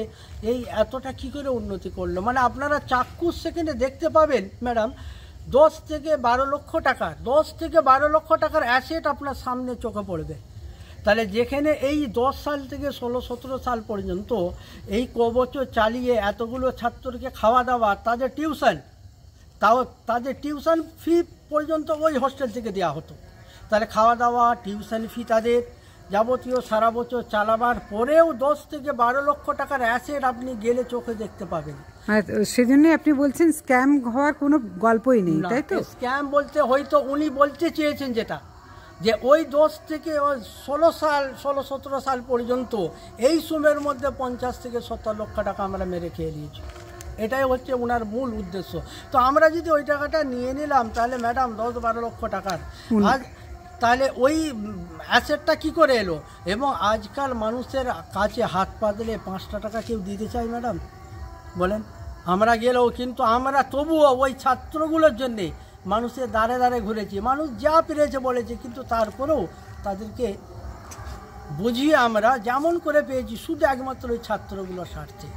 এই এতটা কী করে উন্নতি করলো। মানে আপনারা চাক্ষুষ সেখানে দেখতে পাবেন ম্যাডাম, 10 থেকে 12 লক্ষ টাকার অ্যাসেট আপনার সামনে চোখে পড়বে। তাহলে যেখানে এই 10 সাল থেকে 16-17 সাল পর্যন্ত এই বছর চালিয়ে এতগুলো ছাত্রকে খাওয়া দাওয়া, তাদের টিউশন ফি পর্যন্ত ওই হোস্টেল থেকে দেওয়া হতো। তাহলে খাওয়া দাওয়া, টিউশন ফি, তাদের যাবতীয় সারা বছর চালাবার পরেও 10 থেকে 12 লক্ষ টাকার অ্যাসেট আপনি গেলে চোখে দেখতে পাবেন। সেজন্য আপনি বলছেন স্ক্যাম হওয়ার কোনো গল্পই নেই, তাই তো? স্ক্যাম বলতে হয়তো উনি বলতে চেয়েছেন যেটা, যে ওই 10 থেকে 16-17 সাল পর্যন্ত এই সময়ের মধ্যে 50 থেকে 70 লক্ষ টাকা আমরা মেরে খেয়ে নিয়েছি। এটাই হচ্ছে ওনার মূল উদ্দেশ্য। তো আমরা যদি ওই টাকাটা নিয়ে নিলাম, তাহলে ম্যাডাম 10-12 লক্ষ টাকার আজ, তাহলে ওই অ্যাসেটটা কি করে এলো? এবং আজকাল মানুষের কাছে হাত পাতলে 5টা টাকা কেউ দিতে চাই ম্যাডাম, বলেন? আমরা গেলেও কিন্তু আমরা তবুও ওই ছাত্রগুলোর জন্যে মানুষের দাঁড়ে দাঁড়ে ঘুরেছি, মানুষ যা পেরেছে বলেছে, কিন্তু তারপরেও তাদেরকে বুঝিয়ে আমরা যেমন করে পেয়েছি, শুধু একমাত্র ওই ছাত্রগুলোর স্বার্থে।